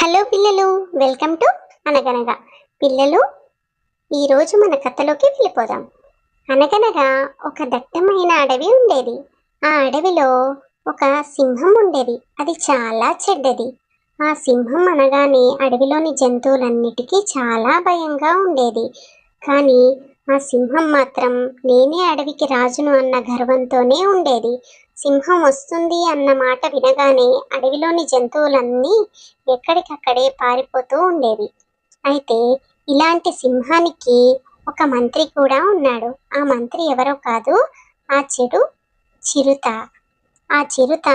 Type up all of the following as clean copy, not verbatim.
Hello పిల్లలు, welcome to అనగనగా. పిల్లలు, ఈరోజు మన కథలోకి వెళ్ళిపోదాం. అనగనగా ఒక దట్టమైన అడవి ఉండేది. ఆ అడవిలో ఒక సింహం ఉండేది. అది చాలా చెడ్డది. ఆ సింహం అనగానే అడవిలోని జంతువులన్నిటికీ చాలా భయంగా ఉండేది. కానీ ఆ సింహం మాత్రం నేనే అడవికి రాజును అన్న గర్వంతోనే ఉండేది. సింహం వస్తుంది అన్న మాట వినగానే అడవిలోని జంతువులన్నీ ఎక్కడికక్కడే పారిపోతూ ఉండేవి. అయితే ఇలాంటి సింహానికి ఒక మంత్రి కూడా ఉన్నాడు. ఆ మంత్రి ఎవరో కాదు, ఆ చెడు చిరుత. ఆ చిరుత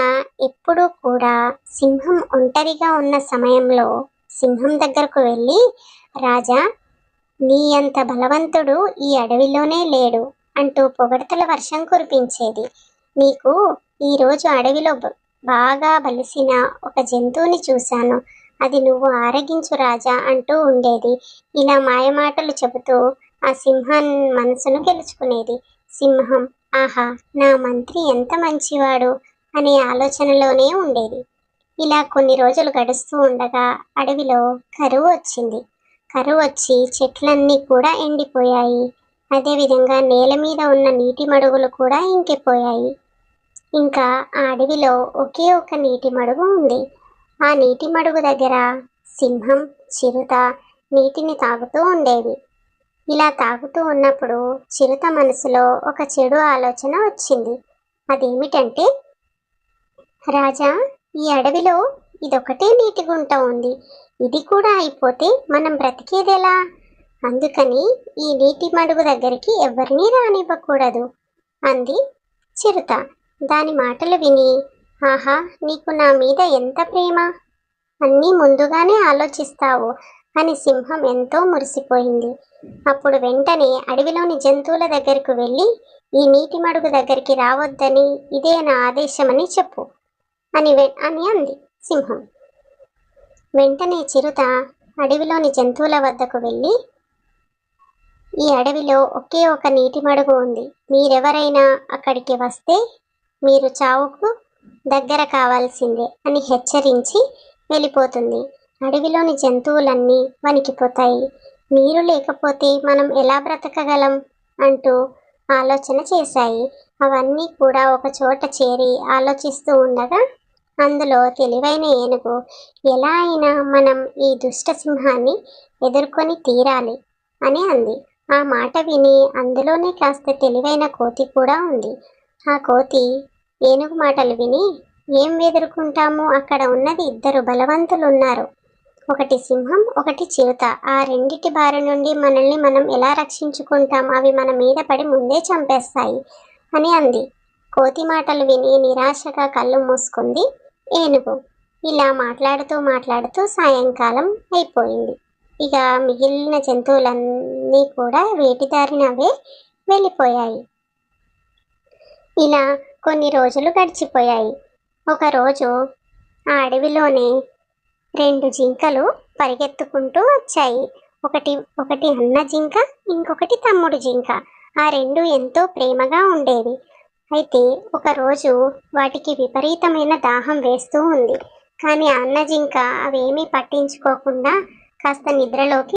ఎప్పుడూ కూడా సింహం ఒంటరిగా ఉన్న సమయంలో సింహం దగ్గరకు వెళ్ళి, రాజా, నీ అంత బలవంతుడు ఈ అడవిలోనే లేడు అంటూ పొగడ్తల వర్షం కురిపించేది. నీకు ఈరోజు అడవిలో బాగా బలిసిన ఒక జంతువుని చూశాను, అది నువ్వు ఆరగించు రాజా అంటూ ఉండేది. ఇలా మాయమాటలు చెబుతూ ఆ సింహం మనసును గెలుచుకునేది. సింహం, ఆహా, నా మంత్రి ఎంత మంచివాడు అనే ఆలోచనలోనే ఉండేది. ఇలా కొన్ని రోజులు గడుస్తూ ఉండగా అడవిలో కరువు వచ్చింది. కరువు వచ్చి చెట్లన్నీ కూడా ఎండిపోయాయి. అదేవిధంగా నేల మీద ఉన్న నీటి మడుగులు కూడా ఇంకిపోయాయి. ఇంకా ఆ అడవిలో ఒకే ఒక నీటి మడుగు ఉంది. ఆ నీటి మడుగు దగ్గర సింహం, చిరుత నీటిని తాగుతూ ఉండేవి. ఇలా తాగుతూ ఉన్నప్పుడు చిరుత మనసులో ఒక చెడు ఆలోచన వచ్చింది. అదేమిటంటే, రాజా, ఈ అడవిలో ఇదొకటే నీటి గుంట ఉంది. ఇది కూడా అయిపోతే మనం బ్రతికేదెలా? అందుకని ఈ నీటి మడుగు దగ్గరికి ఎవరినీ రానివ్వకూడదు అంది చిరుత. దాని మాటలు విని, ఆహా, నీకు నా మీద ఎంత ప్రేమ! అన్నీ ముందుగానే ఆలోచిస్తావు అని సింహం ఎంతో మురిసిపోయింది. అప్పుడు వెంటనే అడవిలోని జంతువుల దగ్గరకు వెళ్ళి, ఈ నీటి మడుగు దగ్గరికి రావద్దని ఇదే నా ఆదేశమని చెప్పు అని అంది సింహం. వెంటనే చిరుత అడవిలోని జంతువుల వద్దకు వెళ్ళి, ఈ అడవిలో ఒకే ఒక నీటి మడుగు ఉంది. మీరెవరైనా అక్కడికి వస్తే మీరు చావుకు దగ్గర కావాల్సిందే అని హెచ్చరించి వెళ్ళిపోతుంది. అడవిలోని జంతువులన్నీ వణికిపోతాయి. నీరు లేకపోతే మనం ఎలా బ్రతకగలం అంటూ ఆలోచన చేశాయి. అవన్నీ కూడా ఒక చోట చేరి ఆలోచిస్తూ ఉండగా అందులో తెలివైన ఏనుగు, ఎలా అయినా మనం ఈ దుష్ట సింహాన్ని ఎదుర్కొని తీరాలి అని అంది. ఆ మాట విని అందులోనే కాస్త తెలివైన కోతి కూడా ఉంది. ఆ కోతి ఏనుగు మాటలు విని, ఏం ఎదుర్కొంటాము, అక్కడ ఉన్నది ఇద్దరు బలవంతులున్నారు, ఒకటి సింహం, ఒకటి చిరుత. ఆ రెండిటి బారి నుండి మనల్ని మనం ఎలా రక్షించుకుంటాం? అవి మన మీద పడి ముందే చంపేస్తాయి అని అంది. కోతి మాటలు విని నిరాశగా కళ్ళు మూసుకుంది ఏనుగు. ఇలా మాట్లాడుతూ సాయంకాలం అయిపోయింది. ఇక మిగిలిన జంతువులన్నీ కూడా వేటి దారినవే వెళ్ళిపోయాయి. ఇలా కొన్ని రోజులు గడిచిపోయాయి. ఒకరోజు ఆ అడవిలోనే రెండు జింకలు పరిగెత్తుకుంటూ వచ్చాయి. ఒకటి అన్న జింక, ఇంకొకటి తమ్ముడు జింక. ఆ రెండు ఎంతో ప్రేమగా ఉండేవి. అయితే ఒకరోజు వాటికి విపరీతమైన దాహం వేస్తూ ఉంది. కానీ అన్న జింక అవేమీ పట్టించుకోకుండా కాస్త నిద్రలోకి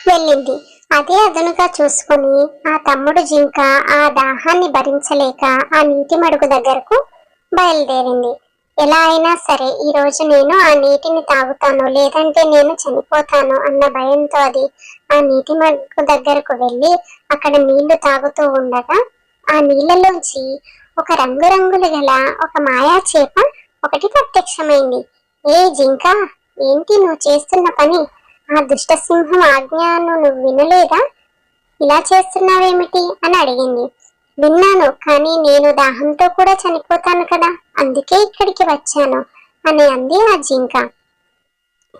వెళ్ళింది. అదే అదనుగా చూసుకుని ఆ తమ్ముడు జింక ఆ దాహాన్ని భరించలేక ఆ నీటి మడుగు దగ్గరకు బయలుదేరింది. ఎలా అయినా సరే ఈరోజు నేను ఆ నీటిని తాగుతాను, లేదంటే నేను చనిపోతాను అన్న భయంతో అది ఆ నీటి మడుగు దగ్గరకు వెళ్ళి అక్కడ నీళ్లు తాగుతూ ఉండగా ఆ నీళ్లలోంచి ఒక రంగురంగులు గల ఒక మాయా చేప ఒకటి ప్రత్యక్షమైంది. ఏ జింక, ఏంటి నువ్వు చేస్తున్న పని? ఆ దుష్ట సింహం ఆజ్ఞను నువ్వు వినలేదా? ఇలా చేస్తున్నావేమిటి అని అడిగింది. విన్నాను, కానీ నేను దాహంతో కూడా చనిపోతాను కదా, అందుకే ఇక్కడికి వచ్చాను అని అంది ఆ జింక.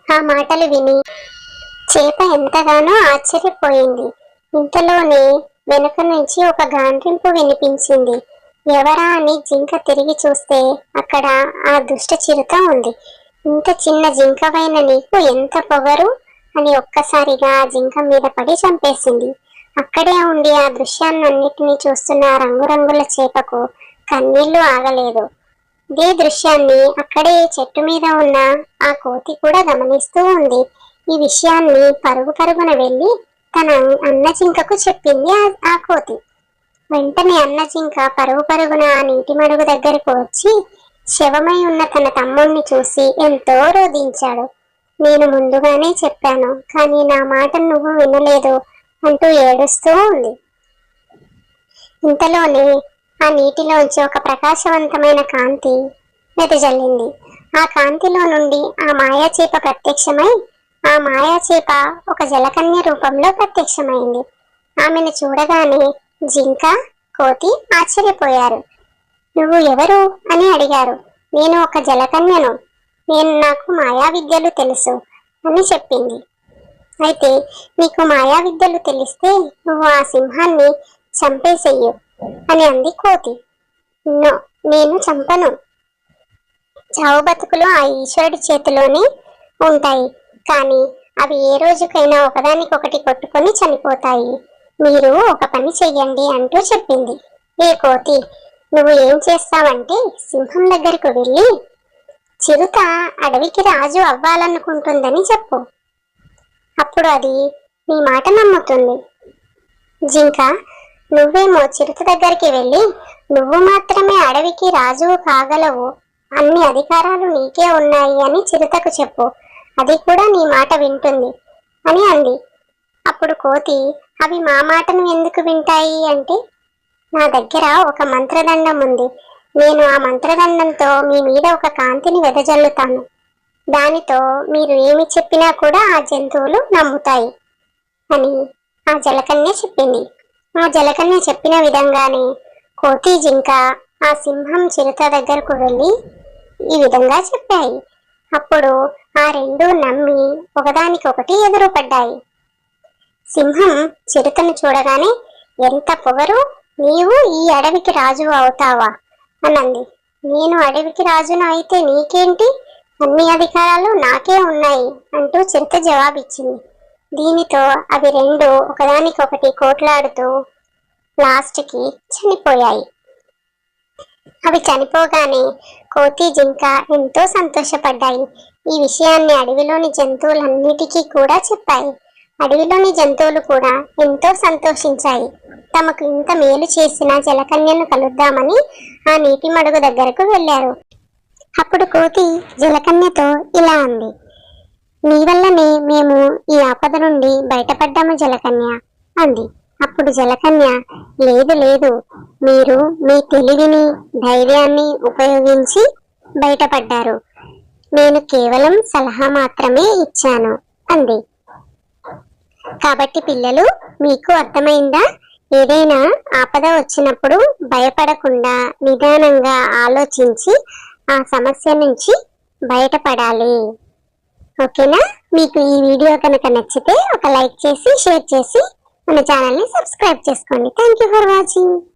ఆ మాటలు విని చేప ఎంతగానో ఆశ్చర్యపోయింది. ఇంతలోనే వెనుక నుంచి ఒక గాండ్రింపు వినిపించింది. ఎవరా అని జింక తిరిగి చూస్తే అక్కడ ఆ దుష్ట చిరుత ఉంది. ఇంత చిన్న జింకవైన నీకు ఎంత పొగరు అని ఒక్కసారిగా ఆ జింక మీద పడి చంపేసింది. అక్కడే ఉండి ఆ దృశ్యాన్నన్నిటినీ చూస్తున్న రంగురంగుల చేపకు కన్నీళ్లు ఆగలేదు. ఇదే దృశ్యాన్ని అక్కడే చెట్టు మీద ఉన్న ఆ కోతి కూడా గమనిస్తూ ఉంది. ఈ విషయాన్ని పరుగు పరుగున వెళ్ళి తన అన్న జింకకు చెప్పింది ఆ కోతి. వెంటనే అన్న జింక పరుగు పరుగున ఆ నీటి మడుగు దగ్గరకు వచ్చి శవమై ఉన్న తన తమ్ముణ్ణి చూసి ఎంతో రోధించాడు. నేను ముందుగానే చెప్పాను, కానీ నా మాట నువ్వు వినలేదు అంటూ ఏడుస్తూ ఉంది. ఇంతలోనే ఆ నీటిలోంచి ఒక ప్రకాశవంతమైన కాంతి వెదజల్లింది. ఆ కాంతిలో నుండి ఆ మాయాచేప ప్రత్యక్షమై ఆ మాయాచేప ఒక జలకన్య రూపంలో ప్రత్యక్షమైంది. ఆమెను చూడగానే జింక, కోతి ఆశ్చర్యపోయారు. నువ్వు ఎవరు అని అడిగారు. నేను ఒక జలకన్యను, నాకు మాయా విద్యలు తెలుసు అని చెప్పింది. అయితే నీకు మాయా విద్యలు తెలిస్తే నువ్వు ఆ సింహాన్ని చంపేసెయ్యు అని అంది కోతి. నో, నేను చంపను. చావు బతుకులు ఆ ఈశ్వరుడి చేతిలోనే ఉంటాయి, కానీ అవి ఏ రోజుకైనా ఒకదానికొకటి కొట్టుకొని చనిపోతాయి. మీరు ఒక పని చెయ్యండి అంటూ చెప్పింది. ఏ కోతి, నువ్వు ఏం చేస్తావంటే సింహం దగ్గరకు వెళ్ళి చిరుత అడవికి రాజు అవ్వాలనుకుంటుందని చెప్పు. అప్పుడు అది నీ మాట నమ్ముతుంది. జింక, నువ్వేమో చిరుత దగ్గరికి వెళ్ళి నువ్వు మాత్రమే అడవికి రాజువు కాగలవు, అన్ని అధికారాలు నీకే ఉన్నాయి అని చిరుతకు చెప్పు. అది కూడా నీ మాట వింటుంది అని అంది. అప్పుడు కోతి, అవి మా మాటను ఎందుకు వింటాయి అంటే, నా దగ్గర ఒక మంత్రదండం ఉంది. నేను ఆ మంత్రదండంతో మీ మీద ఒక కాంతిని వెదజల్లుతాను. దానితో మీరు ఏమి చెప్పినా కూడా ఆ జంతువులు నమ్ముతాయి అని ఆ జలకన్య చెప్పింది. ఆ జలకన్య చెప్పిన విధంగానే కోతి, జింక ఆ సింహం, చిరుత దగ్గరకు వెళ్ళి ఈ విధంగా చెప్పాయి. అప్పుడు ఆ రెండూ నమ్మి ఒకదానికొకటి ఎదురుపడ్డాయి. సింహం చిరుతను చూడగానే, ఎంత పొగరు, నీవు ఈ అడవికి రాజు అవుతావా అనంది. నేను అడవికి రాజును అయితే నీకేంటి, అన్ని అధికారాలు నాకే ఉన్నాయి అంటూ చిరుత జవాబిచ్చింది. దీనితో అవి రెండు ఒకదానికొకటి కోట్లాడుతూ లాస్ట్కి చనిపోయాయి. అవి చనిపోగానే కోతి, జింక ఎంతో సంతోషపడ్డాయి. ఈ విషయాన్ని అడవిలోని జంతువులన్నిటికీ కూడా చెప్పాయి. అడవిలోని జంతువులు కూడా ఎంతో సంతోషించాయి. తమకు ఇంత మేలు చేసిన జలకన్యను కలుద్దామని ఆ నీటి మడుగు దగ్గరకు వెళ్ళారు. అప్పుడు కోతి జలకన్యతో ఇలా అంది. నీ వల్లనే మేము ఈ ఆపద నుండి బయటపడ్డాము జలకన్య అంది. అప్పుడు జలకన్య, లేదు లేదు, మీరు మీ తెలివిని, ధైర్యాన్ని ఉపయోగించి బయటపడ్డారు. నేను కేవలం సలహా మాత్రమే ఇచ్చాను అంది. కాబట్టి పిల్లలు, మీకు అర్థమైందా? ఏదైనా ఆపద వచ్చినప్పుడు భయపడకుండా నిదానంగా ఆలోచించి ఆ సమస్య నుంచి బయటపడాలి. ఓకేనా? మీకు ఈ వీడియో కనుక నచ్చితే ఒక లైక్ చేసి, షేర్ చేసి మన ఛానల్ని సబ్స్క్రైబ్ చేసుకోండి. Thank you for watching.